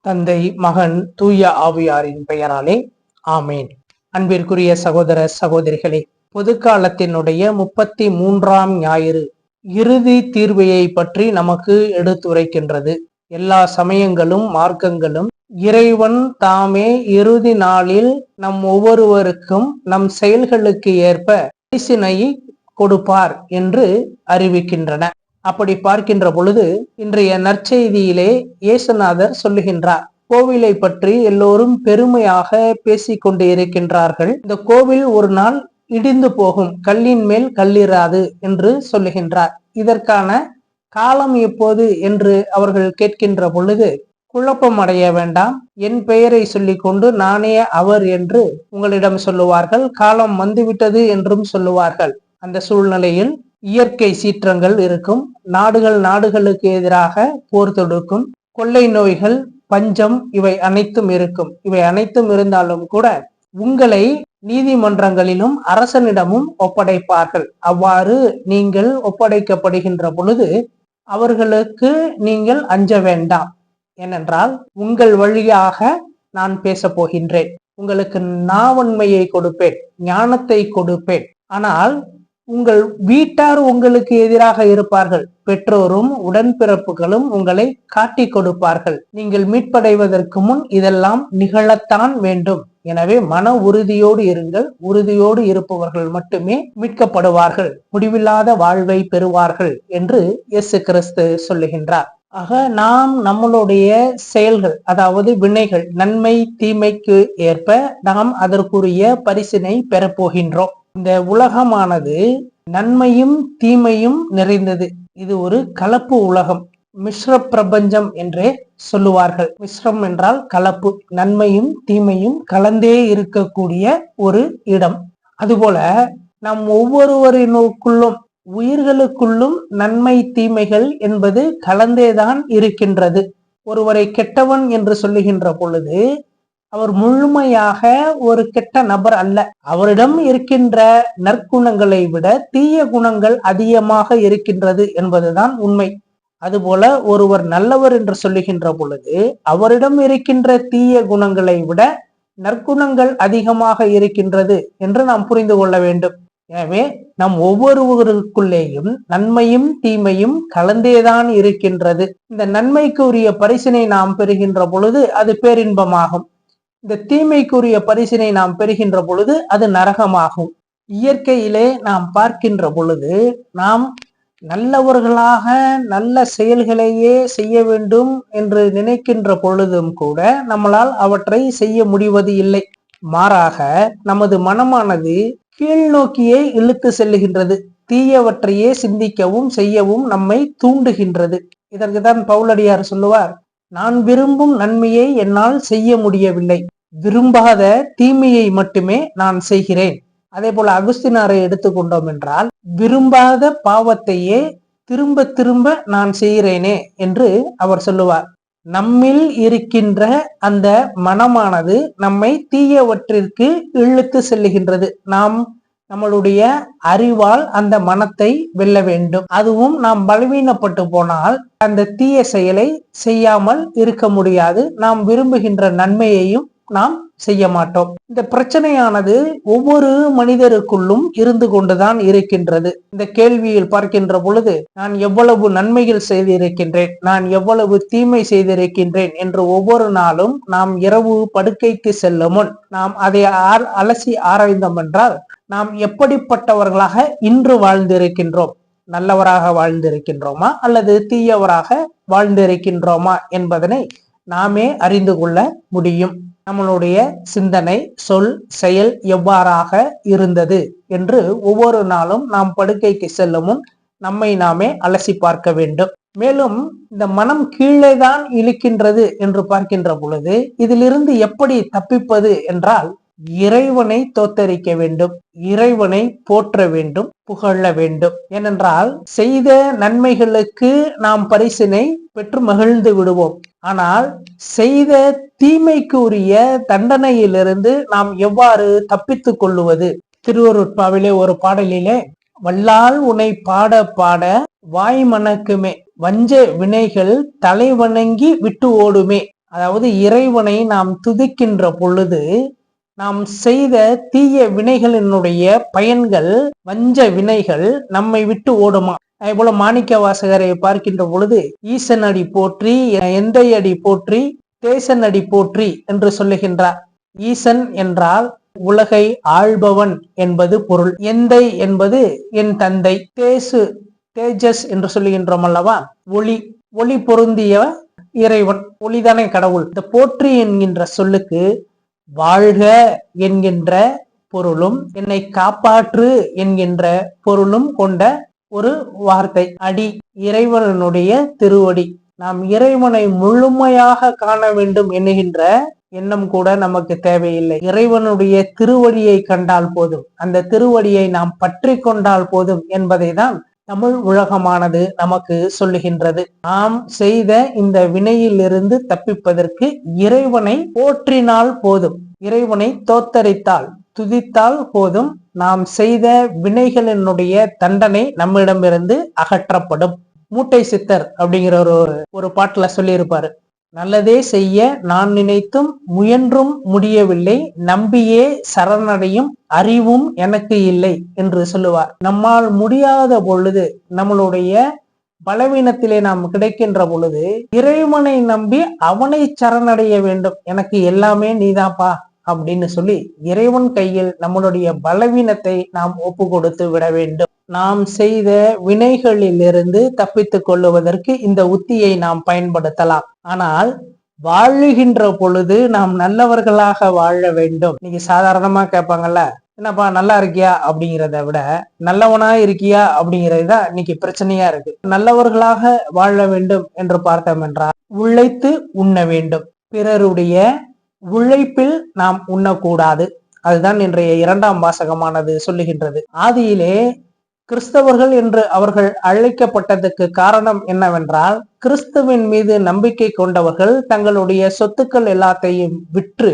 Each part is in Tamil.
தந்தை, மகன், தூய ஆவியாரின் பெயராலே ஆமேன். அன்பிற்குரிய சகோதர சகோதரிகளே, பொதுக்காலத்தினுடைய 33ஆம் ஞாயிறு இறுதி தீர்வையை பற்றி நமக்கு எடுத்துரைக்கின்றது. எல்லா சமயங்களும் மார்க்கங்களும் இறைவன் தாமே இறுதி நாளில் நம் ஒவ்வொருவருக்கும் நம் செயல்களுக்கு ஏற்ப பரிசினை கொடுப்பார் என்று அறிவிக்கின்றன. அப்படி பார்க்கின்ற பொழுது இன்றைய நற்செய்தியிலே இயேசுநாதர் சொல்லுகின்றார், கோவிலை பற்றி எல்லோரும் பெருமையாக பேசிக் கொண்டு இருக்கின்றார்கள். இந்த கோவில் ஒரு நாள் இடிந்து போகும், கல்லின் மேல் கல்லிராது என்று சொல்லுகின்றார். இதற்கான காலம் எப்போது என்று அவர்கள் கேட்கின்ற பொழுது, குழப்பம் அடைய வேண்டாம், என் பெயரை சொல்லிக் கொண்டு நானே அவர் என்று உங்களிடம் சொல்லுவார்கள். காலம் வந்துவிட்டது என்றும் சொல்லுவார்கள். அந்த சூழ்நிலையில் இயற்கை சீற்றங்கள் இருக்கும், நாடுகளுக்கு எதிராக போர் தொடுக்கும், கொள்ளை நோய்கள், பஞ்சம், இவை அனைத்தும் இருக்கும். இவை அனைத்தும் இருந்தாலும் கூட உங்களை நீதிமன்றங்களிலும் அரசனிடமும் ஒப்படைப்பார்கள். அவ்வாறு நீங்கள் ஒப்படைக்கப்படுகின்ற பொழுது அவர்களுக்கு நீங்கள் அஞ்ச வேண்டாம். ஏனென்றால் உங்கள் வழியாக நான் பேச போகின்றேன், உங்களுக்கு நாவன்மையை கொடுப்பேன், ஞானத்தை கொடுப்பேன். ஆனால் உங்கள் வீட்டார் உங்களுக்கு எதிராக இருப்பார்கள், பெற்றோரும் உடன்பிறப்புகளும் உங்களை காட்டி கொடுப்பார்கள். நீங்கள் மீட்படைவதற்கு முன் இதெல்லாம் நிகழத்தான் வேண்டும். எனவே மன உறுதியோடு இருங்கள். உறுதியோடு இருப்பவர்கள் மட்டுமே மீட்கப்படுவார்கள், முடிவில்லாத வாழ்வை பெறுவார்கள் என்று இயேசு கிறிஸ்து சொல்லுகின்றார். ஆக நாம் நம்மளுடைய செயல்கள், அதாவது வினைகள், நன்மை தீமைக்கு ஏற்ப நாம் அதற்குரிய பரிசினை பெறப்போகின்றோம். இந்த உலகமானது நன்மையும் தீமையும் நிறைந்தது. இது ஒரு கலப்பு உலகம், மிஸ்ர பிரபஞ்சம் என்றே சொல்லுவார்கள். மிஸ்ரம் என்றால் கலப்பு, நன்மையும் தீமையும் கலந்தே இருக்கக்கூடிய ஒரு இடம். அதுபோல நம் ஒவ்வொருவரினுக்குள்ளும், உயிர்களுக்குள்ளும் நன்மை தீமைகள் என்பது கலந்தேதான் இருக்கின்றது. ஒருவரை கெட்டவன் என்று சொல்லுகின்ற பொழுது அவர் முழுமையாக ஒரு கெட்ட நபர் அல்ல. அவரிடம் இருக்கின்ற நற்குணங்களை விட தீய குணங்கள் அதிகமாக இருக்கின்றது என்பதுதான் உண்மை. அதுபோல ஒருவர் நல்லவர் என்று சொல்லுகின்ற பொழுது அவரிடம் இருக்கின்ற தீய குணங்களை விட நற்குணங்கள் அதிகமாக இருக்கின்றது என்று நாம் புரிந்து கொள்ள வேண்டும். எனவே நம் ஒவ்வொருவருக்குள்ளேயும் நன்மையும் தீமையும் கலந்தேதான் இருக்கின்றது. இந்த நன்மைக்கு உரிய பரிசினை நாம் பெறுகின்ற பொழுது அது பேரின்பமாகும். இந்த தீமைக்குரிய பரிசினை நாம் பெறுகின்ற பொழுது அது நரகமாகும். இயற்கையிலே நாம் பார்க்கின்ற பொழுது நாம் நல்லவர்களாக நல்ல செயல்களையே செய்ய வேண்டும் என்று நினைக்கின்ற பொழுதும் கூட நம்மளால் அவற்றை செய்ய முடிவது இல்லை. மாறாக நமது மனமானது கீழ் நோக்கியே இழுத்து செல்லுகின்றது. தீயவற்றையே சிந்திக்கவும் செய்யவும் நம்மை தூண்டுகின்றது. இதற்கு தான் பவுலடியார் சொல்லுவார், நான் விரும்பும் நன்மையை என்னால் செய்ய முடியவில்லை, விரும்பாத தீமையை மட்டுமே நான் செய்கிறேன். அதே போல அகுஸ்தினாரை எடுத்துக்கொண்டோம் என்றால், விரும்பாத பாவத்தையே திரும்ப திரும்ப நான் செய்கிறேனே என்று அவர் சொல்லுவார். நம்மில் இருக்கின்ற அந்த மனமானது நம்மை தீயவற்றிற்கு இழுத்து செல்லுகின்றது. நாம் நம்மளுடைய அறிவால் அந்த மனத்தை வெல்ல வேண்டும். அதுவும் நாம் பலவீனப்பட்டு போனால் அந்த தீய செயலை செய்யாமல் இருக்க முடியாது. நாம் விரும்புகின்ற நன்மையையும் நாம் செய்ய மாட்டோம். இந்த பிரச்சனையானது ஒவ்வொரு மனிதருக்குள்ளும் இருந்து கொண்டுதான் இருக்கின்றது. இந்த கேள்வியில் பார்க்கின்ற பொழுது நான் எவ்வளவு நன்மைகள் செய்திருக்கின்றேன், நான் எவ்வளவு தீமை செய்திருக்கின்றேன் என்று ஒவ்வொரு நாளும் நாம் இரவு படுக்கைக்கு செல்லும் முன் நாம் அதை அலசி ஆராய்ந்தோம் என்றால் நாம் எப்படிப்பட்டவர்களாக இன்று வாழ்ந்திருக்கின்றோம், நல்லவராக வாழ்ந்திருக்கின்றோமா அல்லது தீயவராக வாழ்ந்திருக்கின்றோமா என்பதனை நாமே அறிந்து கொள்ள முடியும். நம்மளுடைய சிந்தனை, சொல், செயல் எவ்வாறாக இருந்தது என்று ஒவ்வொரு நாளும் நாம் படுக்கைக்கு செல்லும் முன் நம்மை நாமே அலசி பார்க்க வேண்டும். மேலும் இந்த மனம் கீழே தான் இழுக்கின்றது என்று பார்க்கின்ற பொழுது இதிலிருந்து எப்படி தப்பிப்பது என்றால், இறைவனை தோத்தரிக்க வேண்டும், இறைவனை போற்ற வேண்டும், புகழ வேண்டும். ஏனென்றால் செய்த நன்மைகளுக்கு நாம் பரிசினை பெற்று மகிழ்ந்து விடுவோம். ஆனால் செய்த தீமைக்கு உரிய தண்டனையிலிருந்து நாம் எவ்வாறு தப்பித்துக் கொள்ளுவது? திருவருட்பாவிலே ஒரு பாடலிலே, வல்லால் உனை பாட பாட வாய் மணக்குமே, வஞ்ச வினைகள் தலை வணங்கி விட்டு ஓடுமே. அதாவது இறைவனை நாம் துதிக்கின்ற பொழுது நாம் செய்த தீய வினைகளினுடைய பயன்கள், வஞ்ச வினைகள் நம்மை விட்டு ஓடுமா. அதே போல மாணிக்க வாசகரை பார்க்கின்ற பொழுது ஈசன் அடி போற்றி, எந்தை அடி போற்றி, தேசன் அடி போற்றி என்று சொல்லுகின்றார். ஈசன் என்றால் உலகை ஆள்பவன் என்பது பொருள். எந்தை என்பது என் தந்தை. தேஜஸ் என்று சொல்லுகின்றோம் அல்லவா, ஒளி, ஒளி பொருந்திய இறைவன், ஒளிதானே கடவுள். இந்த போற்றி என்கின்ற சொல்லுக்கு வாழ்க என்கின்ற பொருளும் என்னை காப்பாற்று என்கின்ற பொருளும் கொண்ட ஒரு வார்த்தை. அடி, இறைவனுடைய திருவடி. நாம் இறைவனை முழுமையாக காண வேண்டும் என்கின்ற எண்ணம் கூட நமக்கு தேவையில்லை. இறைவனுடைய திருவடியை கண்டால் போதும், அந்த திருவடியை நாம் பற்றி கொண்டால் போதும் என்பதை தான் தமிழ் உலகமானது நமக்கு சொல்லுகின்றது. நாம் செய்த இந்த வினையிலிருந்து தப்பிப்பதற்கு இறைவனை போற்றினால் போதும், இறைவனை தோத்தரித்தால், துதித்தால் போதும், நாம் செய்த வினைகளினுடைய தண்டனை நம்மிடமிருந்து அகற்றப்படும். மூட்டை சித்தர் அப்படிங்கிற ஒரு பாட்டுல சொல்லியிருப்பாரு, நல்லதே செய்ய நான் நினைத்தும் முயன்றும் முடியவில்லை, நம்பியே சரணடையும் அறிவும் எனக்கு இல்லை என்று சொல்லுவார். நம்மால் முடியாத பொழுது, நம்மளுடைய பலவீனத்திலே நாம் கிடைக்கின்ற பொழுது இறைவனை நம்பி அவனை சரணடைய வேண்டும். எனக்கு எல்லாமே நீதாப்பா அப்படின்னு சொல்லி இறைவன் கையில் நம்மளுடைய பலவீனத்தை நாம் ஒப்பு கொடுத்து விட வேண்டும். நாம் செய்த வினைகளிலிருந்து தப்பித்துக் கொள்ளுவதற்கு இந்த உத்தியை நாம் பயன்படுத்தலாம். ஆனால் வாழுகின்ற பொழுது நாம் நல்லவர்களாக வாழ வேண்டும். இன்னைக்கு சாதாரணமா கேட்பாங்கல்ல, என்னப்பா நல்லா இருக்கியா அப்படிங்கிறத விட நல்லவனா இருக்கியா அப்படிங்கிறது தான் இன்னைக்கு பிரச்சனையா இருக்கு. நல்லவர்களாக வாழ வேண்டும் என்று பார்த்தோம் என்றால் உழைத்து உண்ண வேண்டும். பிறருடைய உழைப்பில் நாம் உண்ணக்கூடாது. அதுதான் இன்றைய 2ஆம் வாசகமானது சொல்லுகின்றது. ஆதியிலே கிறிஸ்தவர்கள் என்று அவர்கள் அழைக்கப்பட்டதுக்கு காரணம் என்னவென்றால், கிறிஸ்துவின் மீது நம்பிக்கை கொண்டவர்கள் தங்களுடைய சொத்துக்கள் எல்லாத்தையும் விற்று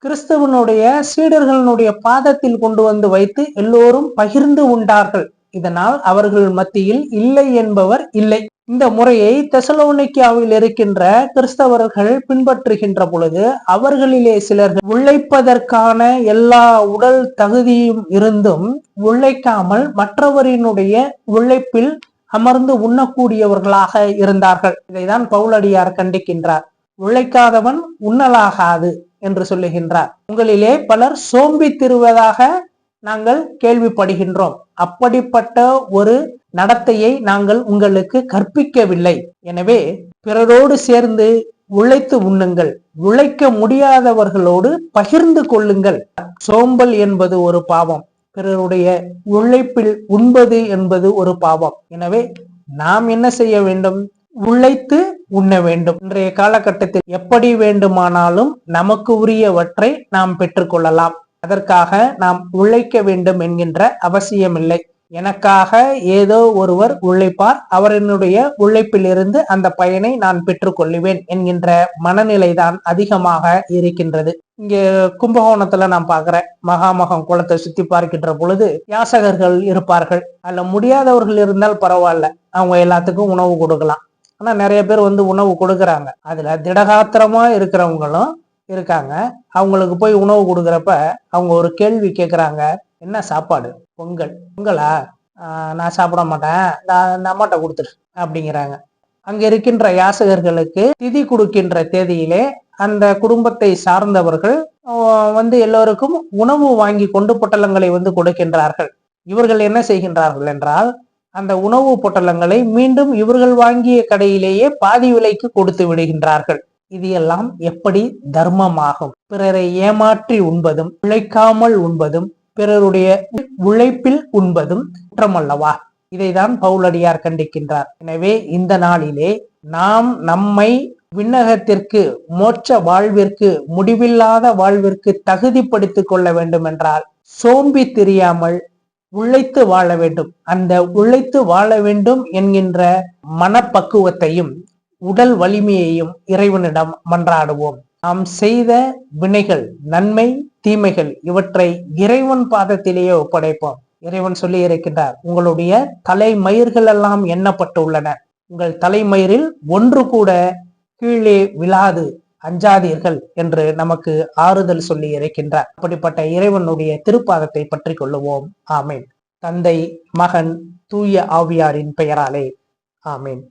கிறிஸ்துவனுடைய சீடர்களுடைய பாதத்தில் கொண்டு வந்து வைத்து எல்லோரும் பகிர்ந்து உண்டார்கள். இதனால் அவர்கள் மத்தியில் இல்லை என்பவர் இல்லை. இந்த முறையை தெசலோனிக்கேவில் இருக்கின்ற கிறிஸ்தவர்கள் பின்பற்றுகின்ற பொழுது அவர்களிலே சிலர்கள் உழைப்பதற்கான எல்லா உடல் தகுதியும் இருந்தும் உழைக்காமல் மற்றவரினுடைய உழைப்பில் அமர்ந்து உண்ணக்கூடியவர்களாக இருந்தார்கள். இதைதான் பவுலடியார் கண்டிக்கின்றார். உழைக்காதவன் உண்ணலாகாது என்று சொல்லுகின்றார். உங்களிலே பலர் சோம்பி திருவதாக நாங்கள் கேள்விப்படுகின்றோம். அப்படிப்பட்ட ஒரு நடத்தையை நாங்கள் உங்களுக்கு கற்பிக்கவில்லை. எனவே பிறரோடு சேர்ந்து உழைத்து உண்ணுங்கள், உழைக்க முடியாதவர்களோடு பகிர்ந்து கொள்ளுங்கள். சோம்பல் என்பது ஒரு பாவம், பிறருடைய உழைப்பில் உண்பது என்பது ஒரு பாவம். எனவே நாம் என்ன செய்ய வேண்டும்? உழைத்து உண்ண வேண்டும். இன்றைய காலகட்டத்தில் எப்படி வேண்டுமானாலும் நமக்கு உரியவற்றை நாம் பெற்றுக்கொள்ளலாம். அதற்காக நாம் உழைக்க வேண்டும் என்கின்ற அவசியமில்லை. எனக்காக ஏதோ ஒருவர் உழைப்பார், அவரினுடைய உழைப்பிலிருந்து அந்த பயனை நான் பெற்றுக்கொள்ளுவேன் என்கின்ற மனநிலைதான் அதிகமாக இருக்கின்றது. இங்க கும்பகோணத்துல நான் பாக்குறேன், மகாமகம் குளத்தை சுத்தி பார்க்கின்ற பொழுது யாசகர்கள் இருப்பார்கள். அதுல முடியாதவர்கள் இருந்தால் பரவாயில்ல, அவங்க எல்லாத்துக்கும் உணவு கொடுக்கலாம். ஆனா நிறைய பேர் வந்து உணவு கொடுக்கறாங்க. அதுல திடகாத்திரமா இருக்கிறவங்களும் இருக்காங்க. அவங்களுக்கு போய் உணவு கொடுக்கறப்ப அவங்க ஒரு கேள்வி கேட்கறாங்க, என்ன சாப்பாடு? பொங்கலா? நான் சாப்பிட மாட்டேன், நான் அம்மாட்ட கொடுத்துரு அப்படிங்கிறாங்க. அங்க இருக்கின்ற யாசகர்களுக்கு திதி கொடுக்கின்ற தேதியிலே அந்த குடும்பத்தை சார்ந்தவர்கள் வந்து எல்லோருக்கும் உணவு வாங்கி கொண்டு பொட்டலங்களை வந்து கொடுக்கின்றார்கள். இவர்கள் என்ன செய்கின்றார்கள் என்றால், அந்த உணவு பொட்டலங்களை மீண்டும் இவர்கள் வாங்கிய கடையிலேயே பாதி விலைக்கு கொடுத்து விடுகின்றார்கள். இது எல்லாம் எப்படி தர்மமாகும்? பிறரை ஏமாற்றி உண்பதும் உழைக்காமல் உண்பதும் பிறருடைய உழைப்பில் உண்பதும் குற்றமல்லவா? இதைதான் பவுலடியார் கண்டிக்கின்றார். எனவே இந்த நாளிலே நாம் நம்மை விண்ணகத்திற்கு, மோட்ச வாழ்விற்கு, முடிவில்லாத வாழ்விற்கு தகுதிப்படுத்திக் கொள்ள வேண்டும் என்றால் சோம்பி தெரியாமல் உழைத்து வாழ வேண்டும். அந்த உழைத்து வாழ வேண்டும் என்கின்ற மனப்பக்குவத்தையும் உடல் வலிமையையும் இறைவனிடம் மன்றாடுவோம். நாம் செய்த வினைகள், நன்மை தீமைகள், இவற்றை இறைவன் பாதத்திலேயே ஒப்படைப்போம். இறைவன் சொல்லி இருக்கின்றார், உங்களுடைய தலைமயிர்கள் எல்லாம் எண்ணப்பட்டு உள்ளன, உங்கள் தலைமயிரில் ஒன்று கூட கீழே விழாது அஞ்சாதீர்கள் என்று நமக்கு ஆறுதல் சொல்லி இருக்கின்றார். அப்படிப்பட்ட இறைவனுடைய திருப்பாதத்தை பற்றி கொள்ளுவோம். ஆமேன். தந்தை, மகன், தூய ஆவியாரின் பெயராலே ஆமேன்.